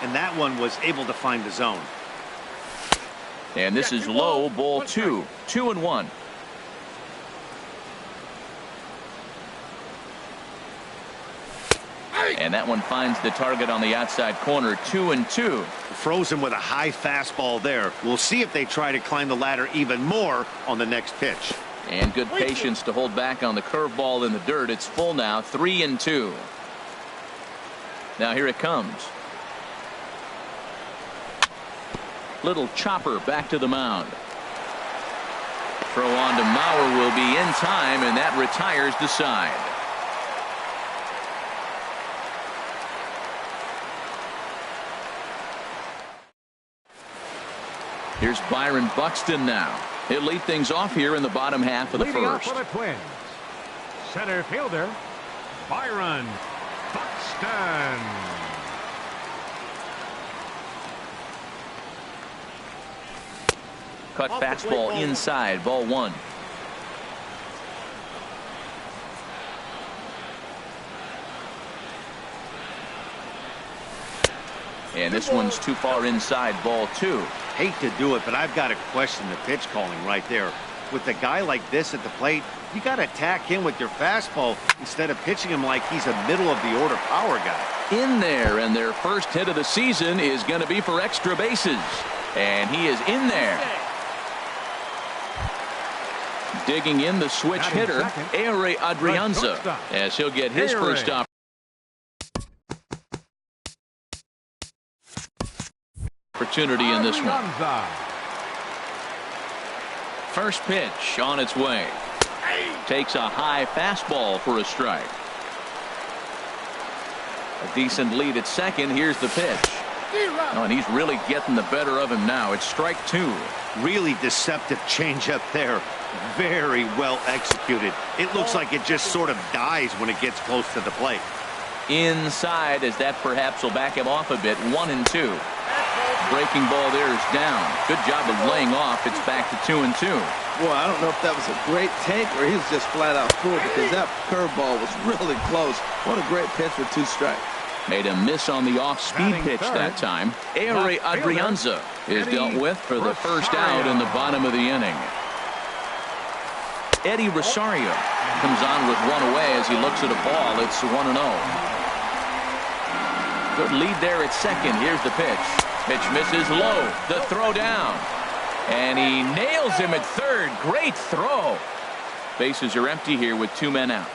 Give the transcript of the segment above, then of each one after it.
and that one was able to find the zone. And this is low, ball 2, 2-1. And that one finds the target on the outside corner, 2-2. Frozen with a high fastball there. We'll see if they try to climb the ladder even more on the next pitch. And good patience to hold back on the curveball in the dirt. It's full now, 3-2. Now here it comes. Little chopper back to the mound. Throw on to Mauer will be in time, and that retires the side. Here's Byron Buxton now. He'll lead things off here in the bottom half of the Leading first. off for the Twins, center fielder Byron Buxton. Cut fastball inside, ball 1. And this one's too far inside, ball 2. Hate to do it, but I've got to question the pitch calling right there. With a guy like this at the plate, you got to attack him with your fastball instead of pitching him like he's a middle-of-the-order power guy. In there, and their first hit of the season is going to be for extra bases. And he is in there. Digging in the switch hitter, Ehire Adrianza, as he'll get his first opportunity in this one. First pitch on its way. Takes a high fastball for a strike. A decent lead at second. Here's the pitch. Oh, and he's really getting the better of him now. It's strike 2. Really deceptive changeup there. Very well executed. It looks like it just sort of dies when it gets close to the plate. Inside, as that perhaps will back him off a bit. 1-2. Breaking ball there is down. Good job of laying off. It's back to 2-2. Boy, I don't know if that was a great take or he was just flat out fooled, because that curveball was really close. What a great pitch with 2 strikes. Made a miss on the off-speed pitch that time. Ehire Adrianza is dealt with for the first out in the bottom of the inning. Eddie Rosario comes on with one away as he looks at a ball. It's 1-0. Good lead there at second. Here's the pitch. Pitch misses low. The throw down. And he nails him at third. Great throw. Bases are empty here with 2 men out.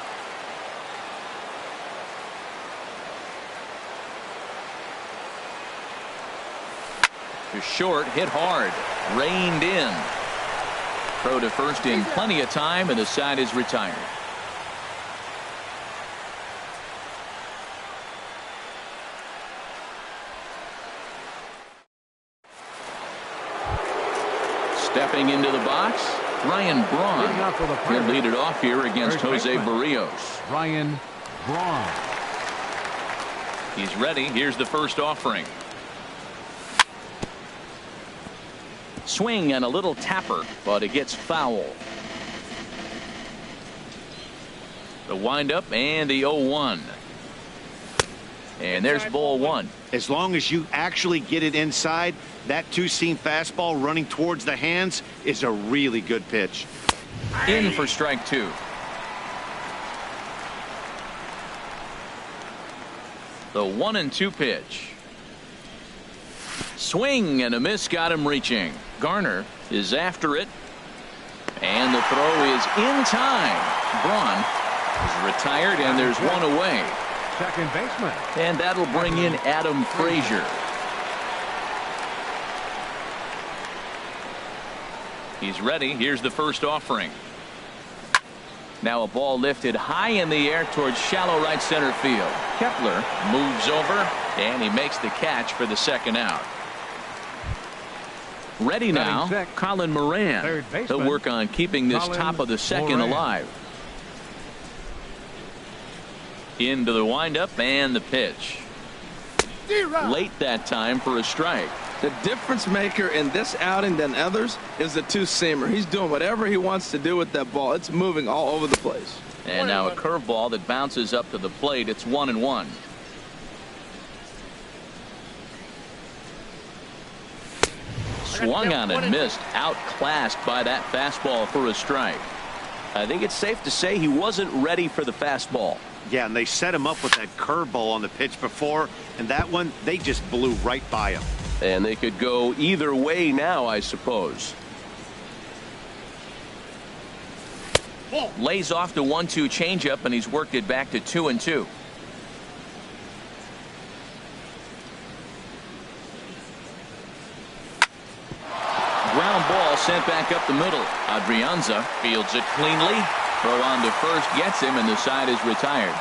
To short, hit hard. Reined in. Throw to first in plenty of time, and the side is retired. Stepping into the box, Ryan Braun. He'll lead it off here against Jose Barrios. Ryan Braun. He's ready. Here's the first offering. Swing and a little tapper, but it gets foul. The windup and the 0-1. And there's ball 1. As long as you actually get it inside, that 2-seam fastball running towards the hands is a really good pitch. In for strike 2. The 1-2 pitch. Swing and a miss got him reaching. Garner is after it. And the throw is in time. Braun is retired, and there's one away. Second baseman. And that'll bring in Adam Frazier. He's ready. Here's the first offering. Now a ball lifted high in the air towards shallow right center field. Kepler moves over, and he makes the catch for the second out. Ready now, Colin Moran. He'll work on keeping this top of the second alive. Into the windup and the pitch. Late that time for a strike. The difference maker in this outing than others is the 2-seamer. He's doing whatever he wants to do with that ball. It's moving all over the place. And now a curveball that bounces up to the plate. It's 1-1. Swung on and missed. Outclassed by that fastball for a strike. I think it's safe to say he wasn't ready for the fastball. Yeah, and they set him up with that curveball on the pitch before, and that one, they just blew right by him. And they could go either way now, I suppose. Lays off the 1-2 changeup, and he's worked it back to 2-2. Ground ball sent back up the middle. Adrianza fields it cleanly. Throw on to first gets him, and the side is retired.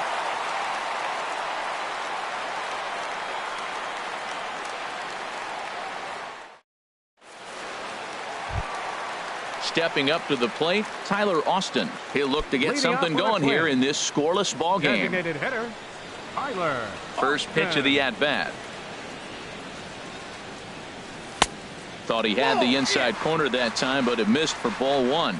Stepping up to the plate, Tyler Austin. He'll look to get something going here in this scoreless ball game. Designated hitter, Tyler First pitch of the at-bat. Thought he had the inside corner that time, but it missed for ball one.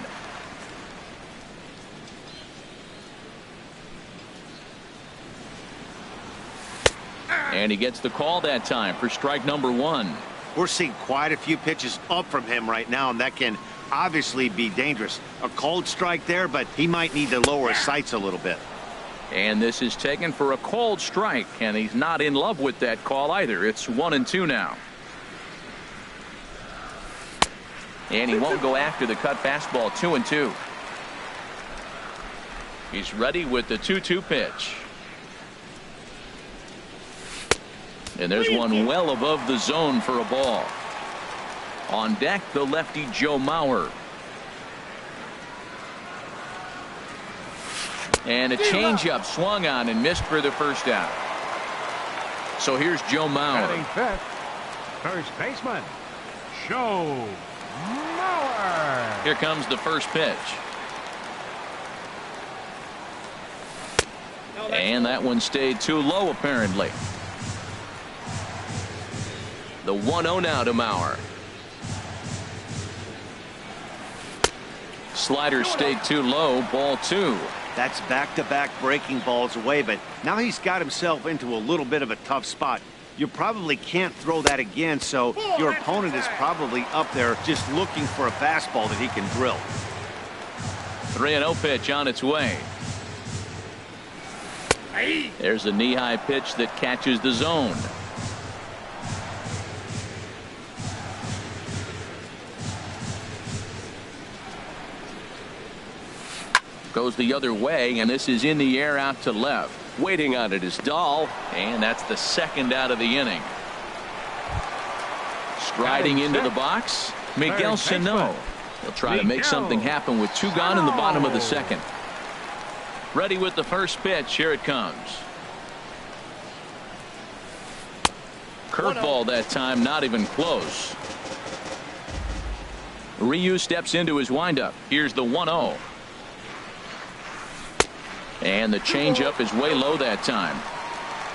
And he gets the call that time for strike number one. We're seeing quite a few pitches up from him right now, and that can obviously be dangerous. A cold strike there, but he might need to lower his sights a little bit. And this is taken for a cold strike, and he's not in love with that call either. It's 1-2 now. And he won't go after the cut fastball. 2-2. He's ready with the 2-2 pitch. And there's one well above the zone for a ball. On deck, the lefty Joe Mauer. And a changeup swung on and missed for the first out. So here's Joe Mauer. Batting fifth, first baseman, Joe Mauer. Here comes the first pitch. And that one stayed too low, apparently. The 1-0 now to Mauer. Slider stayed too low, ball two. That's back-to-back breaking balls away, but now he's got himself into a little bit of a tough spot. You probably can't throw that again, so your opponent is probably up there just looking for a fastball that he can drill. 3-0 pitch on its way. There's a knee-high pitch that catches the zone. Goes the other way, and this is in the air out to left. Waiting on it is Dahl. And that's the second out of the inning. Striding into the box, Miguel Sano. He'll try to make something happen with two gone in the bottom of the second. Ready with the first pitch. Here it comes. Curveball that time, not even close. Ryu steps into his windup. Here's the 1-0. And the changeup is way low that time.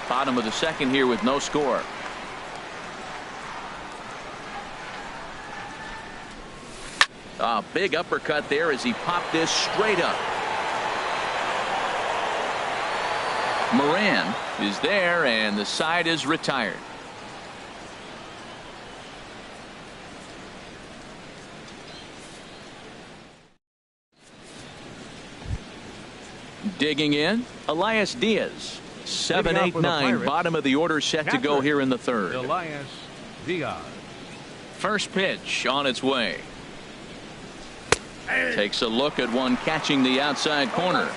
Bottom of the second here with no score. A big uppercut there as he popped this straight up. Moran is there, and the side is retired. Digging in, Elias Diaz. 7, 8, 9, bottom of the order set to go here in the third. Elias Diaz. First pitch on its way. Takes a look at one catching the outside corner.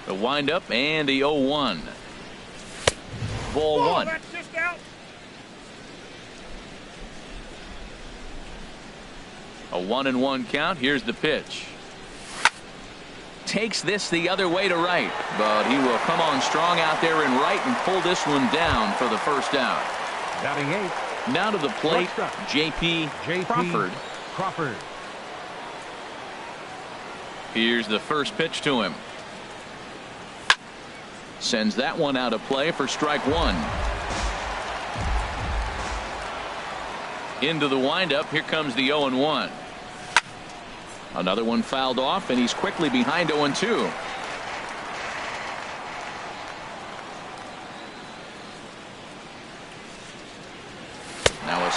The windup and the 0-1. Ball one. A 1-1 count. Here's the pitch. Takes this the other way to right, but he will come on strong out there in right and pull this one down for the first out. Batting eighth. Now to the plate, J.P. Crawford. Here's the first pitch to him. Sends that one out of play for strike one. Into the windup. Here comes the 0-1. Another one fouled off, and he's quickly behind 0-2.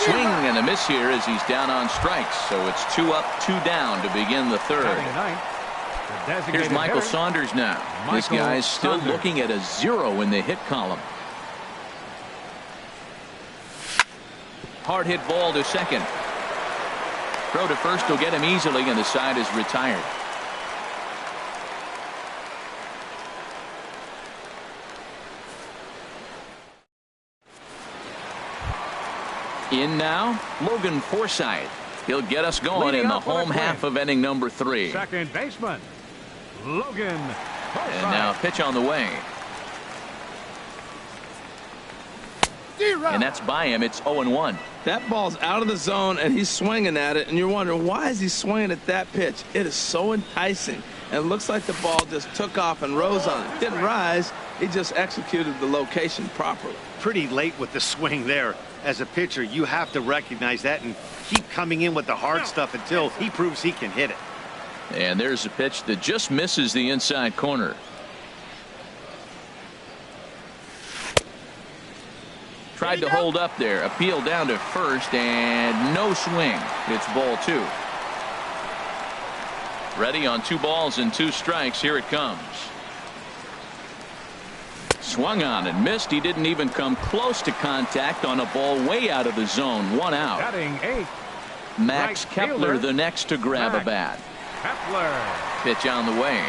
Swing and a miss here as he's down on strikes. So it's 2 up, 2 down to begin the third. Here's Michael Saunders now. This guy's still looking at a 0 in the hit column. Hard hit ball to second. Throw to first will get him easily, and the side is retired. In now, Logan Forsythe. He'll get us going in the home half of inning number 3. Second baseman, Logan Forsythe. And now a pitch on the way. And that's by him. It's 0-1. That ball's out of the zone, and he's swinging at it, and you're wondering, why is he swinging at that pitch? It is so enticing, and it looks like the ball just took off and rose on it. Didn't rise. He just executed the location properly. Pretty late with the swing there. As a pitcher, you have to recognize that and keep coming in with the hard stuff until he proves he can hit it. And there's a pitch that just misses the inside corner. Tried to hold up there. Appeal down to first, and no swing. It's ball 2. Ready on 2 balls and 2 strikes. Here it comes. Swung on and missed. He didn't even come close to contact on a ball way out of the zone. 1 out. Batting 8th. Max Right Kepler fielder, the next to grab a bat. Kepler. Pitch on the way.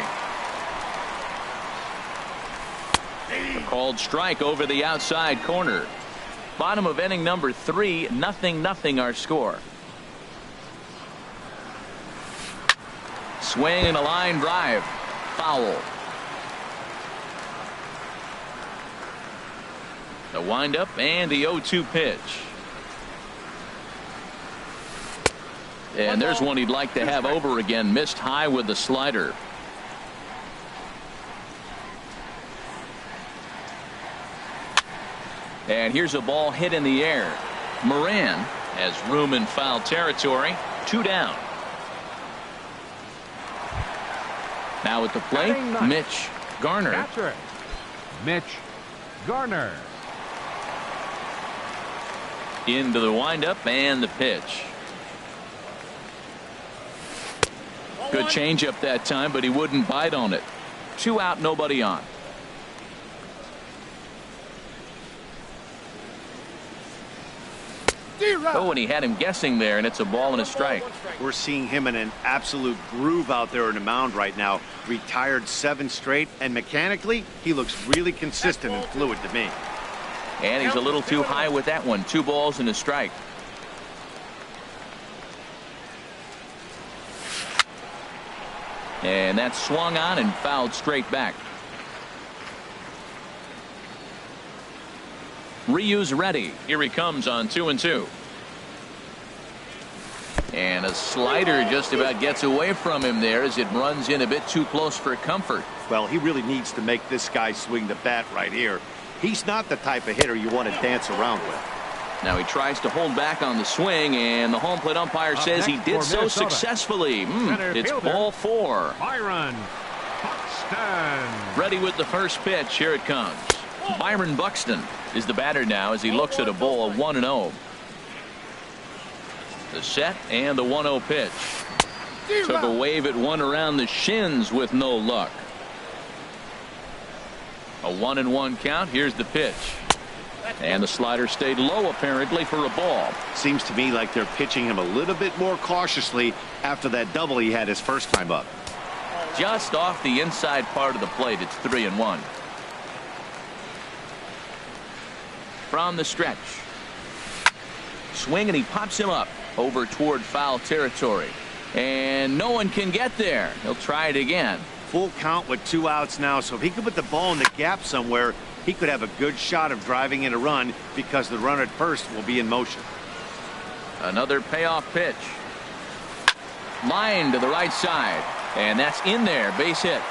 A called strike over the outside corner. Bottom of inning number 3, 0-0 our score. Swing and a line drive. Foul. The windup and the 0-2 pitch. And there's one he'd like to have over again. Missed high with the slider. And here's a ball hit in the air. Moran has room in foul territory. 2 down. Now at the plate, Mitch Garner. Catcher, Mitch Garner. Into the windup and the pitch. Good changeup that time, but he wouldn't bite on it. 2 out, nobody on. Oh, and he had him guessing there, and it's a ball and a strike. We're seeing him in an absolute groove out there in the mound right now. Retired 7 straight, and mechanically, he looks really consistent and fluid to me. And he's a little too high with that one. 2 balls and a strike. And that's swung on and fouled straight back. Ryu's ready. Here he comes on 2-2. And a slider just about gets away from him there as it runs in a bit too close for comfort. Well, he really needs to make this guy swing the bat right here. He's not the type of hitter you want to dance around with. Now he tries to hold back on the swing, and the home plate umpire says he did so successfully. It's ball 4. Byron Buxton. Ready with the first pitch. Here it comes. Byron Buxton is the batter now as he looks at a ball of 1-0. The set and the 1-0 pitch. Took a wave at one around the shins with no luck. A 1-1 count. Here's the pitch. And the slider stayed low apparently for a ball. Seems to me like they're pitching him a little bit more cautiously after that double he had his first time up. Just off the inside part of the plate. It's 3-1. From the stretch. Swing and he pops him up over toward foul territory. And no one can get there. He'll try it again. Full count with 2 outs now, so if he could put the ball in the gap somewhere, he could have a good shot of driving in a run because the runner at first will be in motion. Another payoff pitch. Line to the right side. And that's in there. Base hit.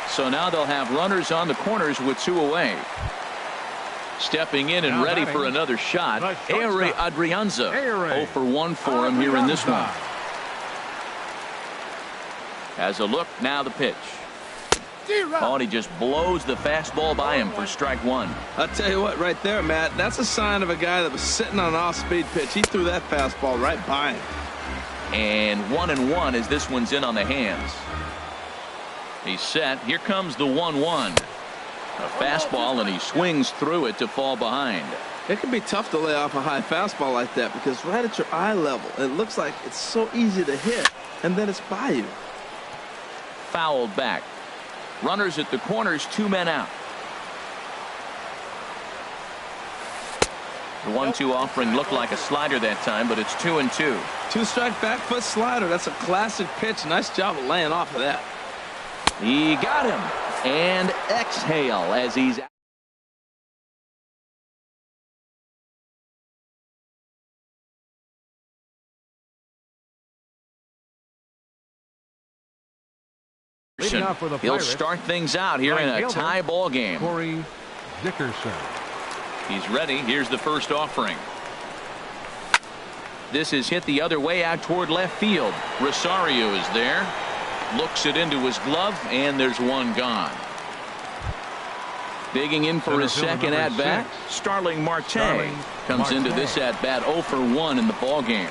So now they'll have runners on the corners with 2 away. Stepping in and ready for another shot. Ehire Adrianza. 0 for 1 for him here in this one. Has a look. Now the pitch. Oh, and he just blows the fastball by him for strike one. I'll tell you what, right there, Matt, that's a sign of a guy that was sitting on an off-speed pitch. He threw that fastball right by him. And 1-1 as this one's in on the hands. He's set. Here comes the 1-1. A fastball, and he swings through it to fall behind. It can be tough to lay off a high fastball like that because right at your eye level, it looks like it's so easy to hit, and then it's by you. Fouled back. Runners at the corners, 2 men out. The 1-2 offering looked like a slider that time, but it's 2-2. 2-strike back foot slider. That's a classic pitch. Nice job of laying off of that. He got him. And exhale as he's out. He'll start things out here in a tie ball game. Corey Dickerson. He's ready. Here's the first offering. This is hit the other way out toward left field. Rosario is there. Looks it into his glove, and there's one gone. Digging in for his second at-bat, Starling Marte comes into this at-bat 0 for 1 in the ball game.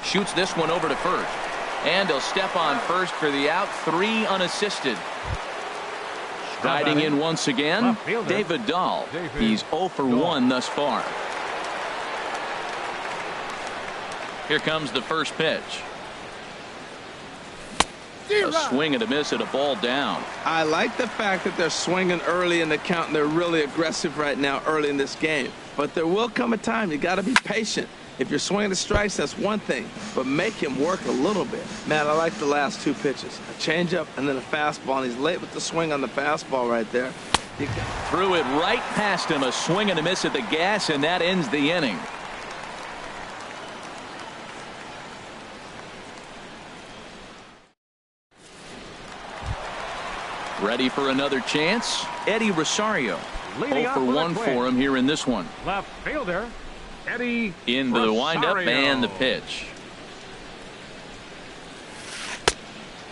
Shoots this one over to first. And he'll step on first for the out. 3 unassisted. Riding in once again, David Dahl. He's 0 for 1 thus far. Here comes the first pitch. A swing and a miss at a ball down. I like the fact that they're swinging early in the count, and they're really aggressive right now early in this game. But there will come a time you got to be patient. If you're swinging the strikes, that's one thing, but make him work a little bit. Man, I like the last 2 pitches. A changeup and then a fastball, and he's late with the swing on the fastball right there. Threw it right past him. A swing and a miss at the gas, and that ends the inning. Ready for another chance? Eddie Rosario. 0 for 1 for him here in this one. Left fielder, Eddie into the windup and the pitch.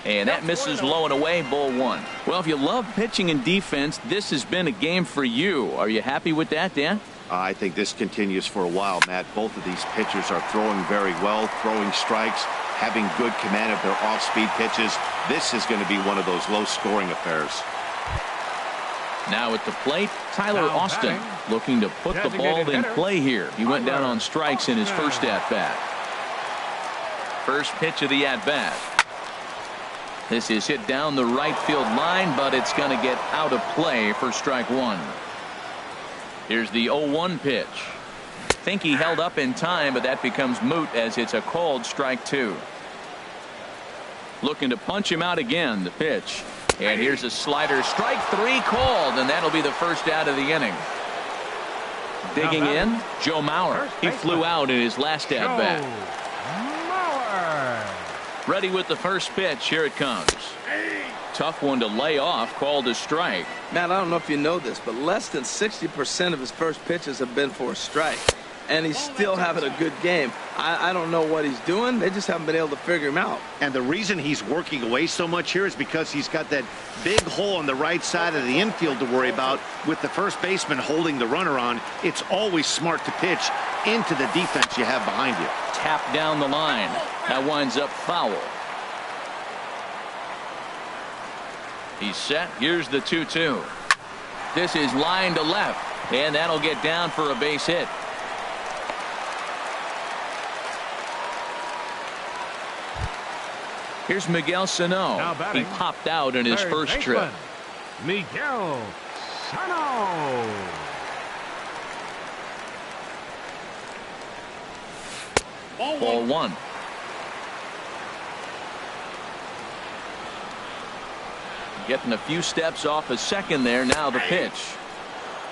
And that misses low and away, ball 1. Well, if you love pitching and defense, this has been a game for you. Are you happy with that, Dan? I think this continues for a while, Matt. Both of these pitchers are throwing very well, throwing strikes, having good command of their off-speed pitches. This is going to be one of those low-scoring affairs. Now at the plate, Tyler Austin looking to put the ball in play here. He went down on strikes in his first at-bat. First pitch of the at-bat. This is hit down the right field line, but it's going to get out of play for strike 1. Here's the 0-1 pitch. Think he held up in time, but that becomes moot as it's a called strike 2. Looking to punch him out again, the pitch. And here's a slider, strike 3 called, and that'll be the first out of the inning. Digging in, Joe Mauer. He flew out in his last at-bat. Ready with the first pitch. Here it comes. Tough one to lay off, called a strike. Matt, I don't know if you know this, but less than 60% of his first pitches have been for a strike. And he's still having a good game. I don't know what he's doing. They just haven't been able to figure him out. And the reason he's working away so much here is because he's got that big hole on the right side of the infield to worry about. With the first baseman holding the runner on, it's always smart to pitch into the defense you have behind you. Tap down the line. That winds up foul. He's set. Here's the 2-2. This is line to left, and that'll get down for a base hit. Here's Miguel Sano. He popped out in his first trip. Miguel Sano. Ball 1. Getting a few steps off a second there. Now the pitch.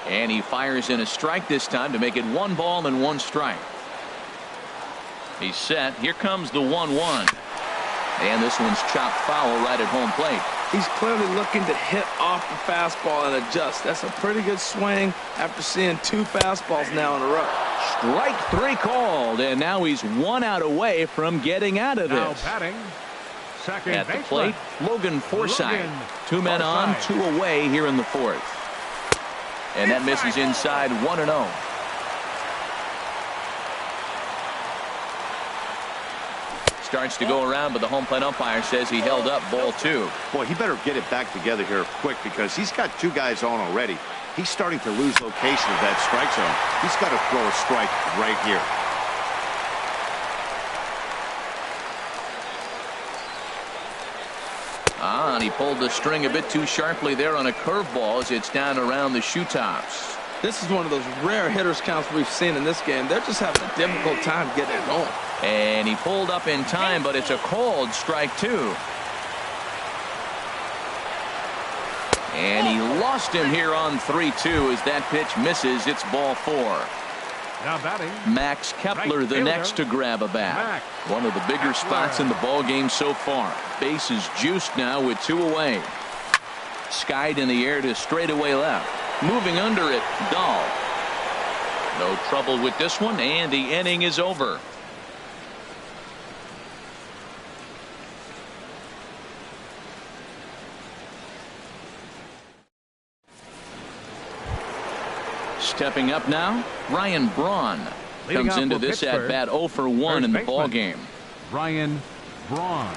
And he fires in a strike this time to make it 1 ball and 1 strike. He's set. Here comes the 1-1. And this one's chopped foul right at home plate. He's clearly looking to hit off the fastball and adjust. That's a pretty good swing after seeing 2 fastballs now in a row. Strike 3 called, and now he's 1 out away from getting out of Now this. batting, second At the baseman, plate, Logan Forsythe. Logan 2 men on, Forsythe. 2 away here in the 4th. And that misses inside 1-0. Starts to go around, but the home plate umpire says he held up ball 2. Boy, he better get it back together here quick because he's got 2 guys on already. He's starting to lose location of that strike zone. He's got to throw a strike right here. And he pulled the string a bit too sharply there on a curveball as it's down around the shoe tops. This is one of those rare hitters counts we've seen in this game. They're just having a difficult time getting it going. And he pulled up in time, but it's a called strike 2. And he lost him here on 3-2 as that pitch misses. It's ball 4. Now batting, Max Kepler, right the fielder, next to grab a bat. Max One of the bigger spots in the ball game so far. Base is juiced now with 2 away. Skied in the air to straightaway left. Moving under it, Dahl. No trouble with this one, and the inning is over. Stepping up now, Ryan Braun Leading comes off into for this Pittsburgh, at bat 0 for 1 in the first ball baseman. game. Ryan Braun.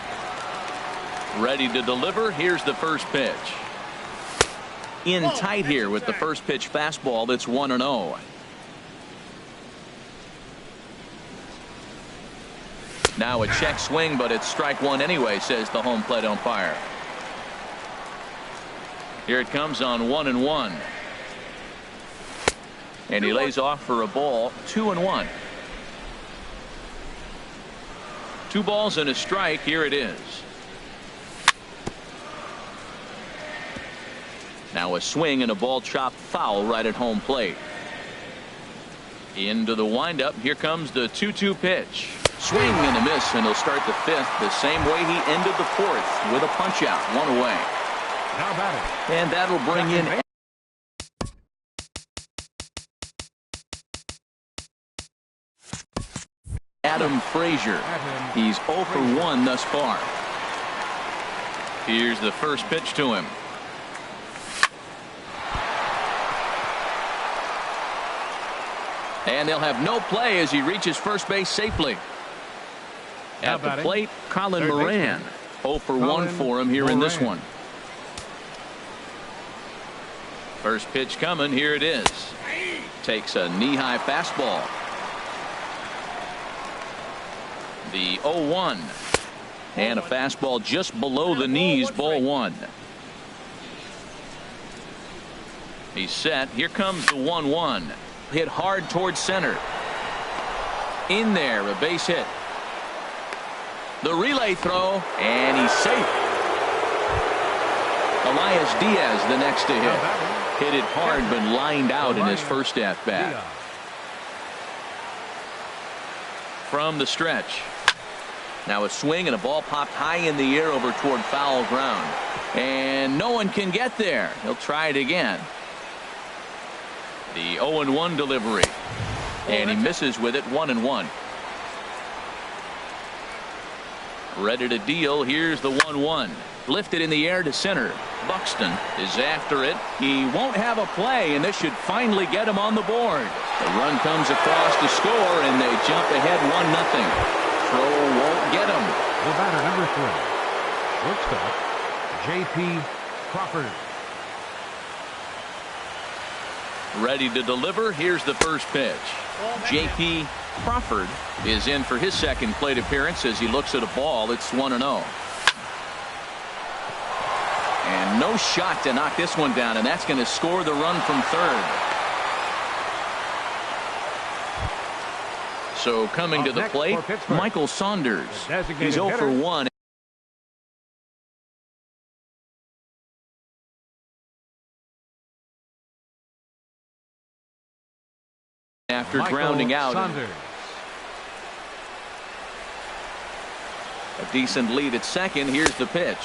Ready to deliver. Here's the first pitch. In tight here with the first pitch fastball. That's 1-0. Now a check swing, but it's strike 1 anyway, says the home plate umpire. Here it comes on 1-1. And he lays off for a ball. 2-1. 2 balls and a strike. Here it is. Now a swing and a ball chopped foul right at home plate. Into the windup. Here comes the 2-2 pitch. Swing and a miss, and he'll start the 5th the same way he ended the 4th with a punch out. 1 away. Now batting, And that'll bring in Adam Frazier. He's 0 for 1 thus far. Here's the first pitch to him. And they'll have no play as he reaches first base safely. Now At the batting, plate, Colin third Moran. baseman. 0 for 1 Colin for him here in this Moran. one. First pitch coming. Here it is. Takes a knee-high fastball. The 0-1. And a fastball just below the knees. Ball 1. He's set. Here comes the 1-1. Hit hard towards center. In there, a base hit. The relay throw, and he's safe. Elias Diaz the next to now hit. batting, Hit it hard, but lined out in his first at bat. Diaz. From the stretch. Now a swing and a ball popped high in the air over toward foul ground. And no one can get there. He'll try it again. The 0-1 delivery. And he misses with it. 1-1. Ready to deal. Here's the 1-1. Lifted in the air to center. Buxton is after it. He won't have a play, and this should finally get him on the board. The run comes across to score, and they jump ahead 1-0. Throw won't get him. The batter, number 3, shortstop, J.P. Crawford. Ready to deliver. Here's the first pitch. J.P. Crawford is in for his second plate appearance as he looks at a ball. It's 1-0. And no shot to knock this one down, and that's going to score the run from third. So coming to the next plate, for Pittsburgh, Michael Saunders. the designated He's 0 for hitter. 1. After Michael grounding out. Saunders. A decent lead at second. Here's the pitch.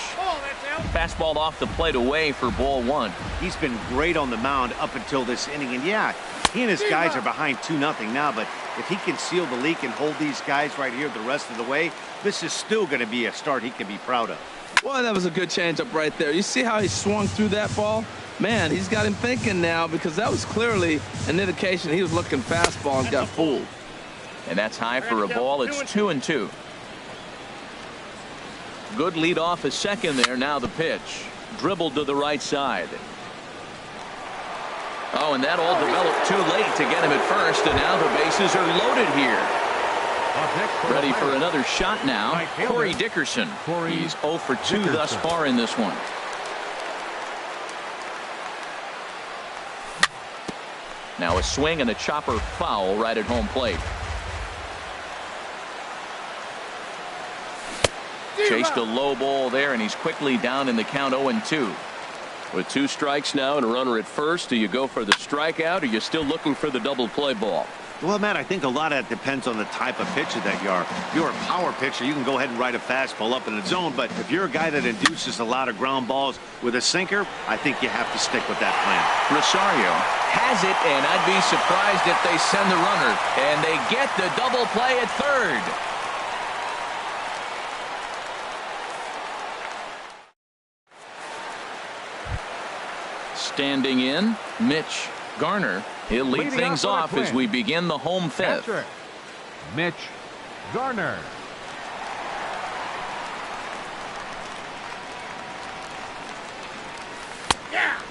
Fastball off the plate away for ball one. He's been great on the mound up until this inning. And yeah, he and his guys are behind 2-0 now, but if he can seal the leak and hold these guys right here the rest of the way, this is still going to be a start he can be proud of. Boy, that was a good changeup right there. You see how he swung through that ball? Man, he's got him thinking now, because that was clearly an indication he was looking fastball and got fooled. And that's high for a ball. It's 2-2. Good lead off at second there. Now the pitch. Dribbled to the right side. Oh, and that all developed too late to get him at first, and now the bases are loaded here. Ready for another shot now. Corey Dickerson. He's 0 for 2 thus far in this one. Now a swing and a chopper foul right at home plate. Chased a low ball there, and he's quickly down in the count 0-2. With 2 strikes now and a runner at first, do you go for the strikeout, or are you still looking for the double play ball? Well, Matt, I think a lot of that depends on the type of pitcher that you are. If you're a power pitcher, you can go ahead and ride a fastball up in the zone. But if you're a guy that induces a lot of ground balls with a sinker, I think you have to stick with that plan. Rosario has it, and I'd be surprised if they send the runner. And they get the double play at third. Standing in, Mitch Garner. He'll lead things off as we begin the home fifth. Catcher, Mitch Garner.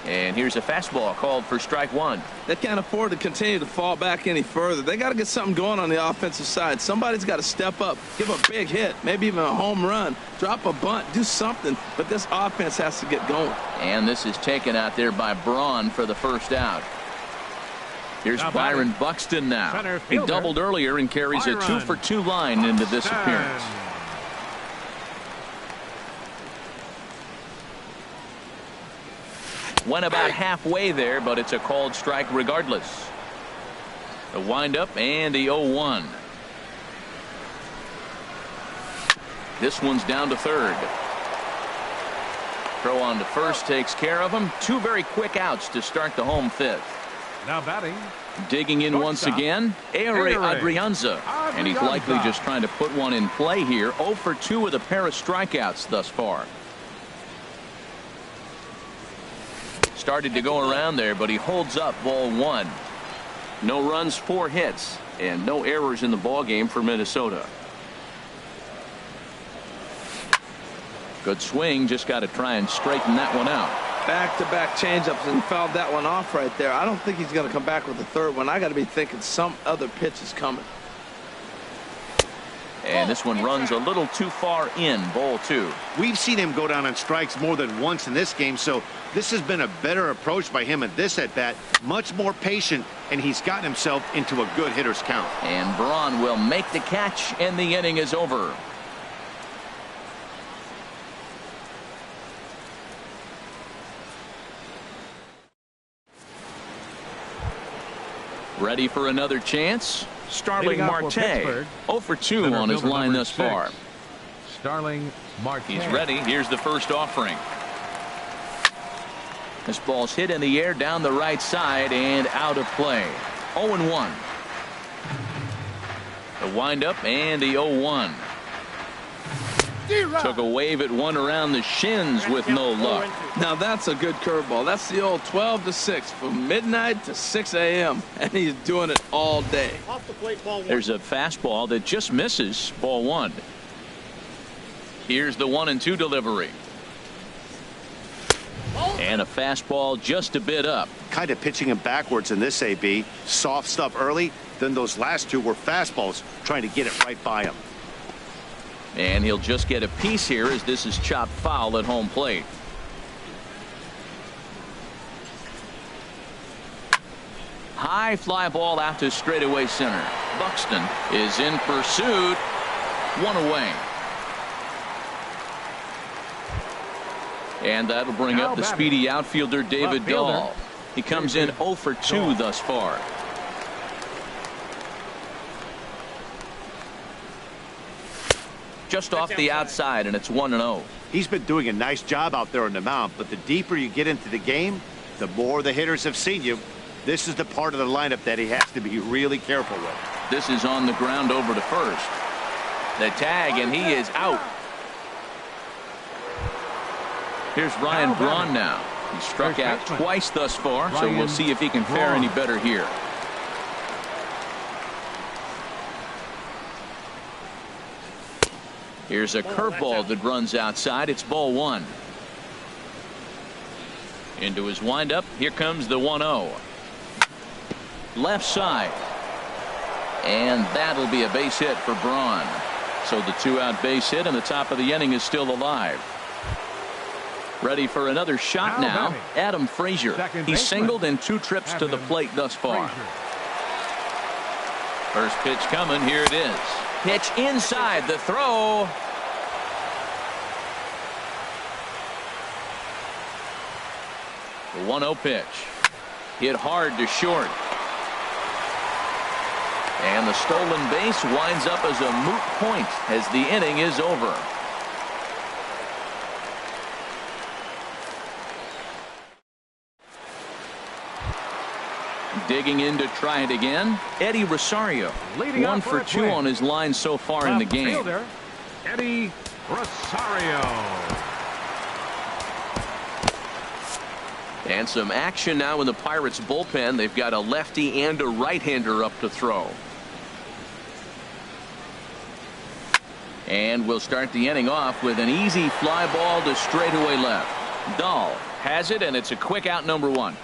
And here's a fastball called for strike one. They can't afford to continue to fall back any further. They got to get something going on the offensive side. Somebody's got to step up, give a big hit, maybe even a home run, drop a bunt, do something. But this offense has to get going. And this is taken out there by Braun for the first out. Here's Byron Buxton now. He doubled earlier and carries a 2 for 2 line into this appearance. Went about halfway there, but it's a called strike regardless. The windup and the 0-1. This one's down to third. Throw on to first takes care of him. 2 very quick outs to start the home fifth. Now batting. Digging in once again, Ehire Adrianza. And he's likely just trying to put one in play here. 0 for 2 with a pair of strikeouts thus far. Started to go around there, but he holds up ball 1. No runs, 4 hits, and no errors in the ballgame for Minnesota. Good swing, just got to try and straighten that one out. Back-to-back changeups, and fouled that one off right there. I don't think he's going to come back with the third one. I got to be thinking some other pitch is coming. And this one runs a little too far in, ball 2. We've seen him go down on strikes more than once in this game, so this has been a better approach by him at this at-bat. Much more patient, and he's gotten himself into a good hitter's count. And Braun will make the catch, and the inning is over. Ready for another chance? Starling Marte, 0 for 2 on his line thus far. Starling Marte. He's ready. Here's the first offering. This ball's hit in the air down the right side and out of play. 0-1. The windup and the 0-1. Took a wave at one around the shins with no luck. Now that's a good curveball. That's the old 12-6 from midnight to 6 a.m. and he's doing it all day. Off the plate, ball 1. There's a fastball that just misses, ball 1. Here's the 1-2 delivery. And a fastball just a bit up. Kind of pitching him backwards in this AB. Soft stuff early, then those last 2 were fastballs trying to get it right by him. And he'll just get a piece here as this is chopped foul at home plate. High fly ball out to straightaway center. Buxton is in pursuit. 1 away. And that'll bring up the speedy outfielder David Dahl. He comes in 0 for 2 thus far. just off the outside, and it's 1-0. He's been doing a nice job out there on the mound, but the deeper you get into the game, the more the hitters have seen you. This is the part of the lineup that he has to be really careful with. This is on the ground over to first. The tag, and he is out. Here's Ryan Braun now. He struck out twice thus far, so we'll see if he can fare any better here. Here's a curveball that runs outside. It's ball 1. Into his windup. Here comes the 1-0. Left side. And that'll be a base hit for Braun. So the 2-out base hit, and the top of the inning is still alive. Ready for another shot now. Adam Frazier. He's singled in 2 trips to the plate thus far. First pitch coming. Here it is. Pitch inside. The throw. The 1-0 pitch. Hit hard to short. And the stolen base winds up as a moot point as the inning is over. Digging in to try it again, Eddie Rosario. 1 for 2 on his line so far in the game. Fielder, Eddie Rosario. And some action now in the Pirates bullpen. They've got a lefty and a right-hander up to throw. And we'll start the inning off with an easy fly ball to straightaway left. Dahl has it, and it's a quick out, number 1.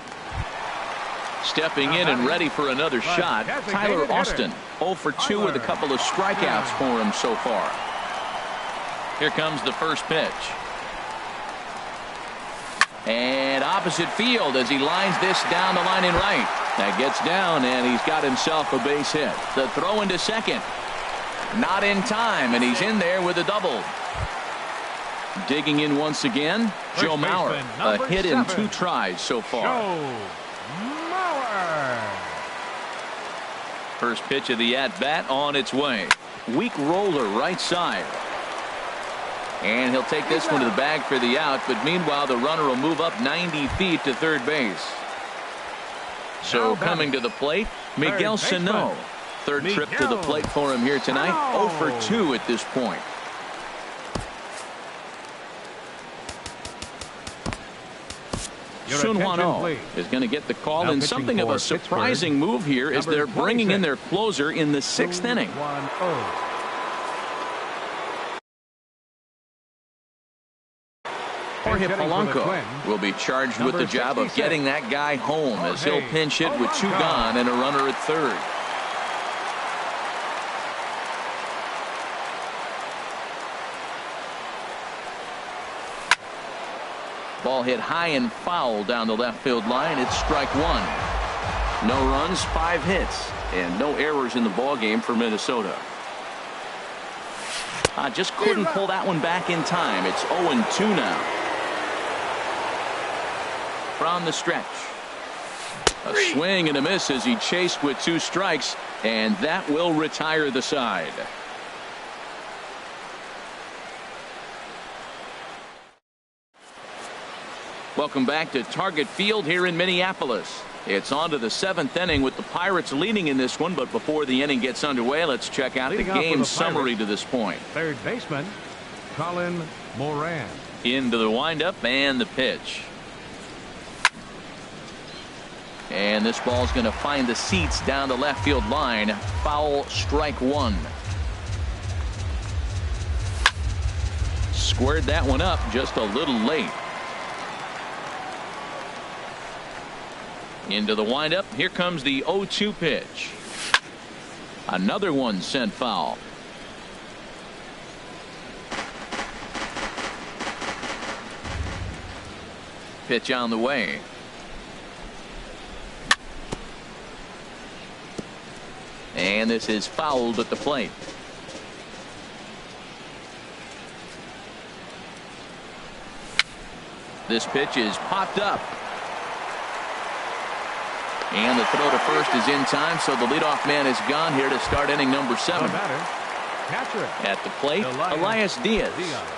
Stepping in and ready for another shot, Tyler Austin. 0 for 2 with a couple of strikeouts for him so far. Here comes the first pitch. And opposite field as he lines this down the line in right. That gets down, and he's got himself a base hit. The throw into second. Not in time, and he's in there with a double. Digging in once again, Joe Mauer. A hit in 2 tries so far. First pitch of the at-bat on its way. Weak roller right side. And he'll take this one to the bag for the out, but meanwhile the runner will move up 90 feet to third base. So coming to the plate, Miguel Sano. Third trip to the plate for him here tonight. 0 for 2 at this point. Sun Hwan-Oh is going to get the call in something of a surprising move here as they're bringing in their closer in the 6th inning. Jorge Polanco will be charged with the job of getting that guy home as he'll pinch hit with 2 gone and a runner at third. Ball hit high and foul down the left field line. It's strike 1. No runs, 5 hits, and no errors in the ball game for Minnesota. Just couldn't pull that one back in time. It's 0-2 now. From the stretch. A swing and a miss as he chased with 2 strikes, and that will retire the side. Welcome back to Target Field here in Minneapolis. It's on to the 7th inning with the Pirates leading in this one, but before the inning gets underway, let's check out the game summary to this point. Third baseman, Colin Moran. Into the windup and the pitch. And this ball's going to find the seats down the left field line. Foul, strike 1. Squared that one up just a little late. Into the windup. Here comes the 0-2 pitch. Another one sent foul. Pitch on the way. And this is fouled at the plate. This pitch is popped up. And the throw to first is in time, so the leadoff man is gone here to start inning number 7. catcher. At the plate, Elias Diaz.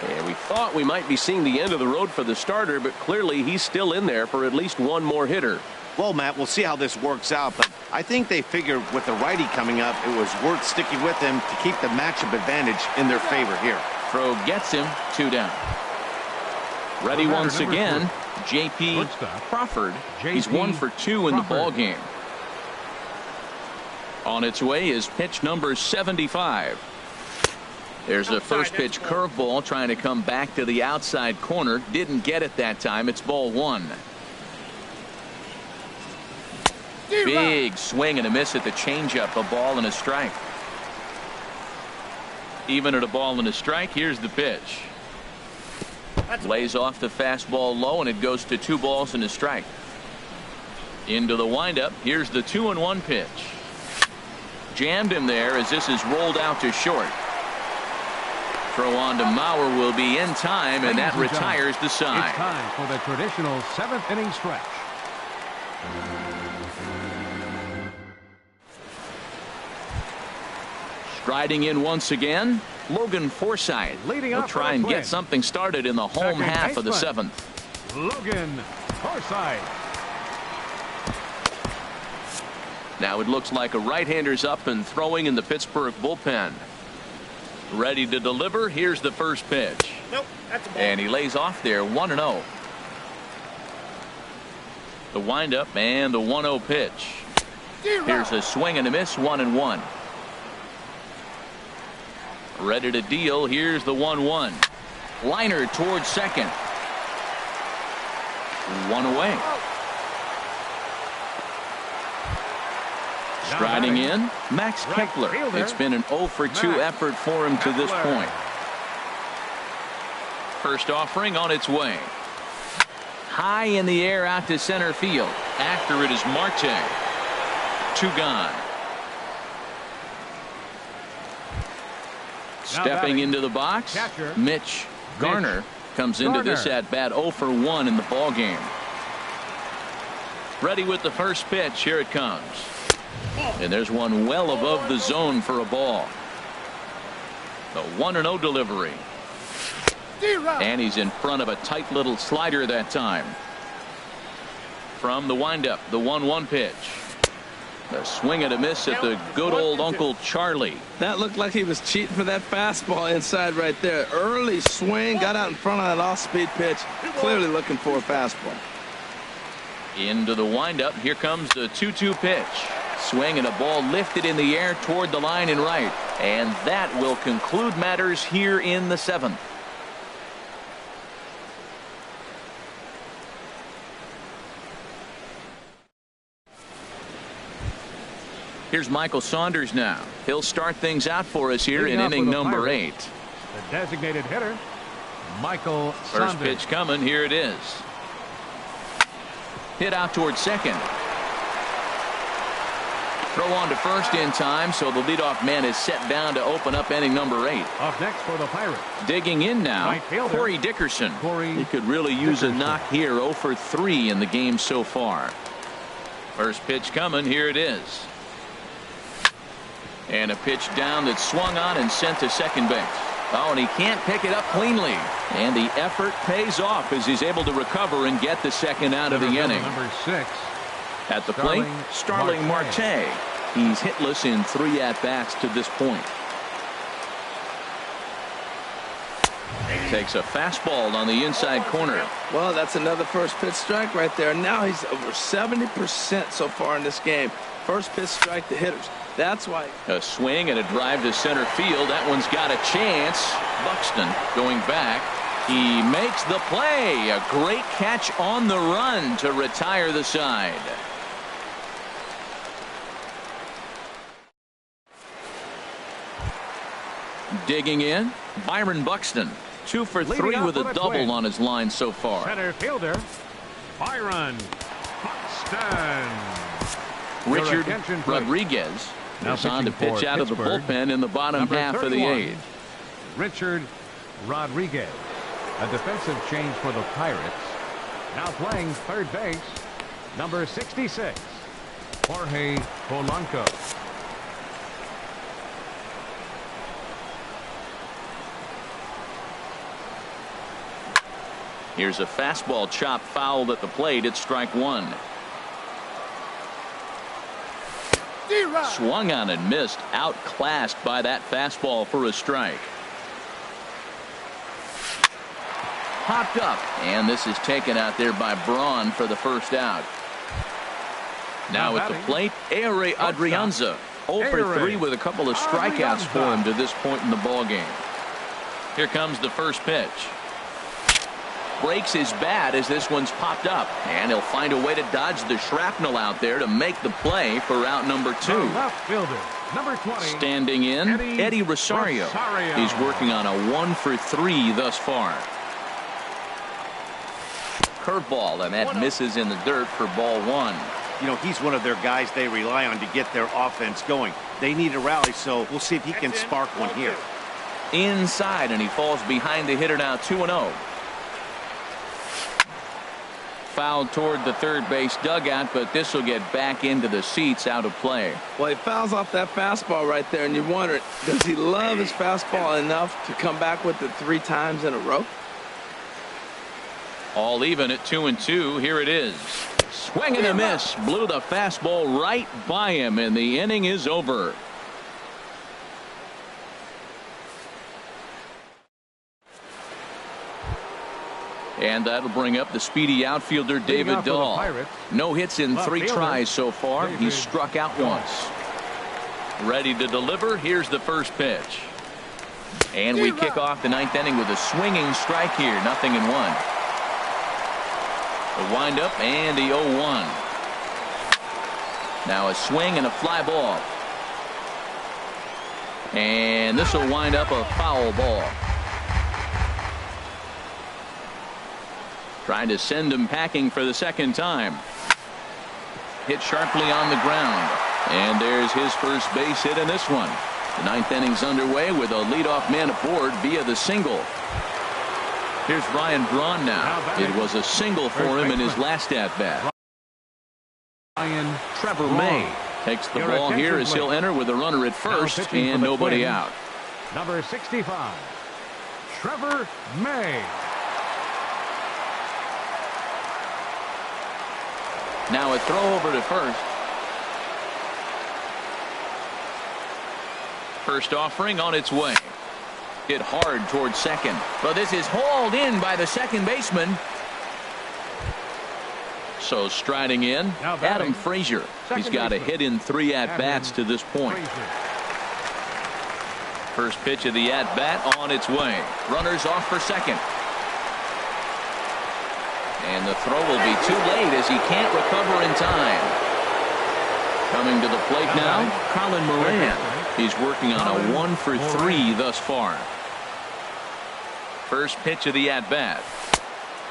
And we thought we might be seeing the end of the road for the starter, but clearly he's still in there for at least one more hitter. Well, Matt, we'll see how this works out, but I think they figured with the righty coming up, it was worth sticking with him to keep the matchup advantage in their favor here. Throw gets him, 2 down. Ready once again, J.P. Crawford. He's 1 for 2 in the ball game. On its way is pitch number 75. There's a first pitch curveball trying to come back to the outside corner. Didn't get it that time. It's ball 1. Big swing and a miss at the changeup. A ball and a strike. Even at a ball and a strike, here's the pitch. Lays off the fastball low, and it goes to 2 balls and a strike. Into the windup. Here's the 2-1 pitch. Jammed him there as this is rolled out to short. Throw on to Mauer will be in time, and that retires the side. It's time for the traditional 7th inning stretch. Striding in once again, Logan Forsythe. He'll try and get something started in the home half of the 7th. Logan Forsythe. Now it looks like a right-hander's up and throwing in the Pittsburgh bullpen. Ready to deliver. Here's the first pitch. Nope, that's a ball. And he lays off there, 1-0. The windup and the 1-0 pitch. Here's a swing and a miss, 1-1. Ready to deal. Here's the 1-1. Liner towards second. 1 away. Striding in, Max Kepler. It's been an 0 for 2 effort for him to this point. First offering on its way. High in the air out to center field. After it is Marte. 2 gone. Stepping into the box, Mitch Garner comes into this at bat 0 for 1 in the ball game. Ready with the first pitch. Here it comes. And there's one well above the zone for a ball. The 1-0 delivery. And he's in front of a tight little slider that time. From the windup, the 1-1 pitch. A swing and a miss at the good old Uncle Charlie. That looked like he was cheating for that fastball inside right there. Early swing, got out in front of that off-speed pitch. Clearly looking for a fastball. Into the windup. Here comes the 2-2 pitch. Swing and a ball lifted in the air toward the line and right. And that will conclude matters here in the 7th. Here's Michael Saunders now. He'll start things out for us here in inning number 8. The designated hitter, Michael Saunders. First pitch coming. Here it is. Hit out towards second. Throw on to first in time, so the leadoff man is set down to open up inning number 8. Up next for the Pirates. Digging in now, Corey Dickerson. He could really use a knock here. 0 for 3 in the game so far. First pitch coming. Here it is. And a pitch down that swung on and sent to second base. Oh, and he can't pick it up cleanly. And the effort pays off as he's able to recover and get the second out of the inning. Number 6. At the plate, Starling Marte. He's hitless in 3 at-bats to this point. Takes a fastball on the inside corner. Well, that's another first pitch strike right there. Now he's over 70% so far in this game. First pitch strike to hitters. That's why. A swing and a drive to center field. That one's got a chance. Buxton going back. He makes the play. A great catch on the run to retire the side. Digging in, Byron Buxton. 2 for 3 with a double on his line so far. Center fielder, Byron Buxton. Richard Rodriguez is on to pitch out of the bullpen in the bottom half of the 8th. Richard Rodriguez, a defensive change for the Pirates. Now playing third base, number 66, Jorge Polanco. Here's a fastball chop fouled at the plate. It's strike one. Swung on and missed. Outclassed by that fastball for a strike. Popped up, and this is taken out there by Braun for the first out. Now at the plate, Ehire Adrianza. 0 for 3 with a couple of strikeouts for him to this point in the ball game. Here comes the first pitch. Breaks his bat as this one's popped up, and he'll find a way to dodge the shrapnel out there to make the play for out number 2. Left fielder, number 20. Standing in, Eddie Rosario. He's working on a 1 for 3 thus far. Curveball, and that misses in the dirt for ball 1. You know, he's one of their guys they rely on to get their offense going. They need a rally, so we'll see if he can spark one here. Inside, and he falls behind the hitter now, 2-0. Fouled toward the third base dugout, but this will get back into the seats, out of play. Well, he fouls off that fastball right there, and you wonder, does he love his fastball enough to come back with it 3 times in a row? All even at 2-2. Here it is. Swing and a miss. Blew the fastball right by him, and the inning is over. And that'll bring up the speedy outfielder David Dahl. No hits in 3 tries so far. He's struck out once. Ready to deliver. Here's the first pitch. And we kick off the 9th inning with a swinging strike here. 0-1. The windup and the 0-1. Now a swing and a fly ball. And this will wind up a foul ball. Trying to send him packing for the second time. Hit sharply on the ground. And there's his first base hit in this one. The 9th inning's underway with a leadoff man aboard via the single. Here's Ryan Braun now. It was a single for him in his last at-bat. Trevor May takes the ball here as he'll enter with a runner at first and nobody out. Number 65, Trevor May. Now a throw over to first. First offering on its way. Hit hard towards second, but this is hauled in by the second baseman. So striding in, Adam Frazier. He's got a hit in 3 at-bats to this point. First pitch of the at-bat on its way. Runners off for second. And the throw will be too late as he can't recover in time. Coming to the plate now, Colin Moran. He's working on a 1 for 3 thus far. First pitch of the at-bat.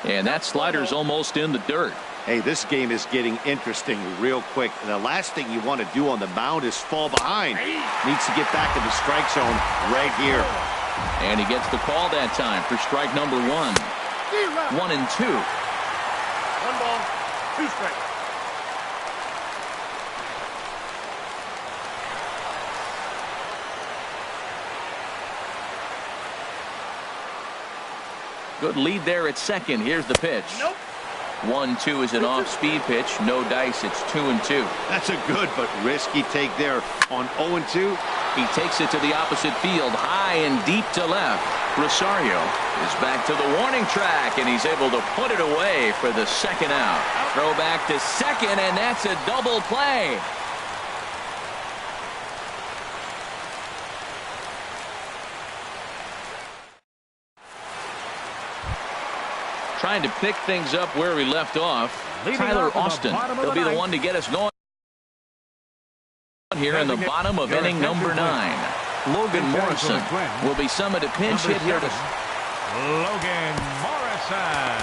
And that slider's almost in the dirt. Hey, this game is getting interesting real quick. The last thing you want to do on the mound is fall behind. Needs to get back to the strike zone right here. And he gets the call that time for strike number 1. 1-2. 1 ball, 2 strikes. Good lead there at second. Here's the pitch. 1-2 is an off-speed pitch. No dice. It's 2-2. That's a good but risky take there on 0-2. He takes it to the opposite field, high and deep to left. Rosario is back to the warning track, and he's able to put it away for the second out. Throw back to second, and that's a double play. Trying to pick things up where we left off. Tyler Austin. He'll be the one to get us going here in the bottom of inning number 9. Logan Morrison will be summoned to pinch hit here. Logan Morrison.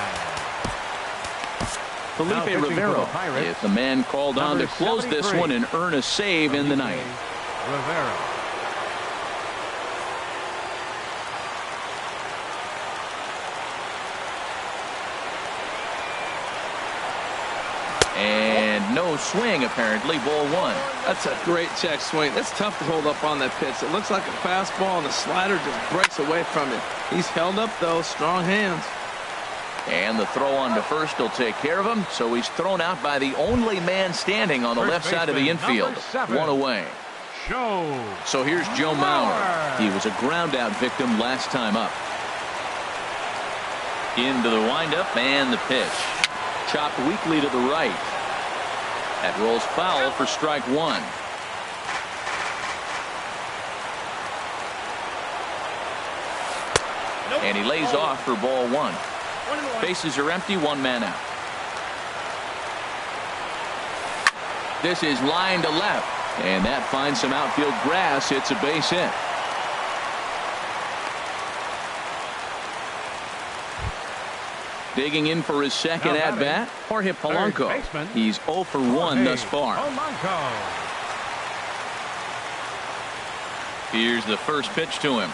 Felipe Rivero is the man called on to close this one and earn a save in the 9th. Rivero. And no swing, apparently. Ball 1. That's a great check swing. That's tough to hold up on that pitch. It looks like a fastball, and the slider just breaks away from it. He's held up, though. Strong hands. And the throw on to first will take care of him, so he's thrown out by the only man standing on the left side of the infield. 1 away. So here's Joe Mauer. He was a ground-out victim last time up. Into the windup and the pitch. Chopped weakly to the right. That rolls foul for strike 1. And he lays off for ball 1. Bases are empty, 1 man out. This is line to left. And that finds some outfield grass. It's a base hit. Digging in for his second at-bat, Jorge Polanco. He's 0 for 1 thus far. Here's the first pitch to him.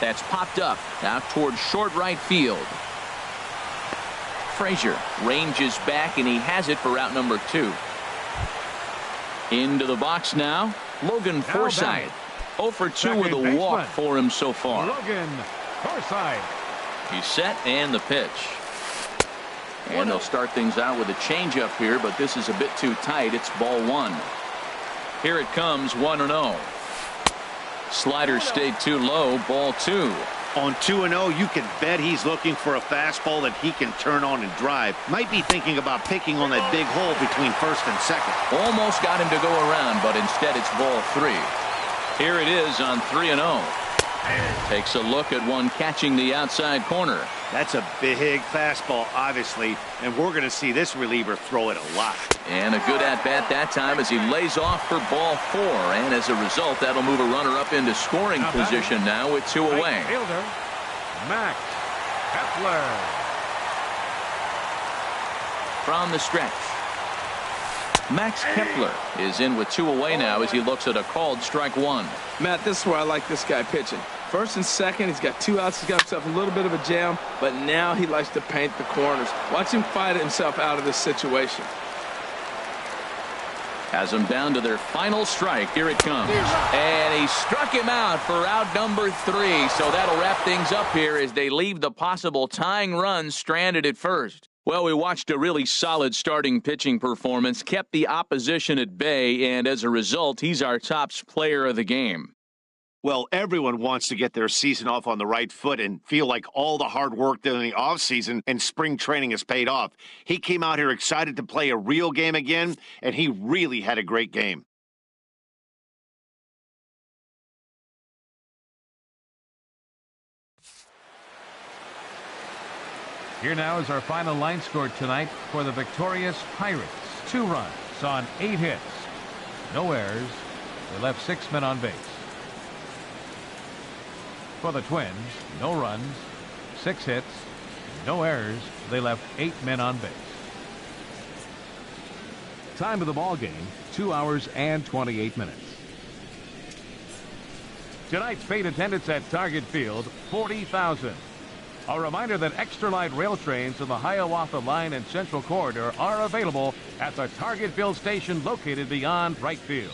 That's popped up out towards short right field. Frazier ranges back, and he has it for out number 2. Into the box now, Logan Forsythe. 0 for 2 with a walk for him so far. Logan Forsythe. He's set and the pitch. And they'll start things out with a changeup here, but this is a bit too tight. It's ball 1. Here it comes, 1-0. Slider stayed too low, ball 2. On 2-0, you can bet he's looking for a fastball that he can turn on and drive. Might be thinking about picking on that big hole between first and second. Almost got him to go around, but instead it's ball 3. Here it is on 3-0. Takes a look at one catching the outside corner. That's a big fastball, obviously, and we're going to see this reliever throw it a lot. And a good at-bat that time as he lays off for ball 4. And as a result, that'll move a runner up into scoring position now with 2 away. Fielder, Max Kepler. From the stretch, Max Kepler is in with 2 away now as he looks at a called strike 1. Matt, this is where I like this guy pitching. First and second, he's got 2 outs. He's got himself a little bit of a jam, but now he likes to paint the corners. Watch him fight himself out of this situation. Has them down to their final strike. Here it comes. And he struck him out for out number 3. So that'll wrap things up here as they leave the possible tying run stranded at first. Well, we watched a really solid starting pitching performance, kept the opposition at bay, and as a result, he's our top player of the game. Well, everyone wants to get their season off on the right foot and feel like all the hard work during the offseason and spring training has paid off. He came out here excited to play a real game again, and he really had a great game. Here now is our final line score tonight for the victorious Pirates. 2 runs on 8 hits. No errors. They left 6 men on base. For the Twins, no runs, 6 hits, no errors. They left 8 men on base. Time of the ball game, 2 hours and 28 minutes. Tonight's paid attendance at Target Field, 40,000. A reminder that extra light rail trains in the Hiawatha Line and Central Corridor are available at the Target Field station located beyond right field.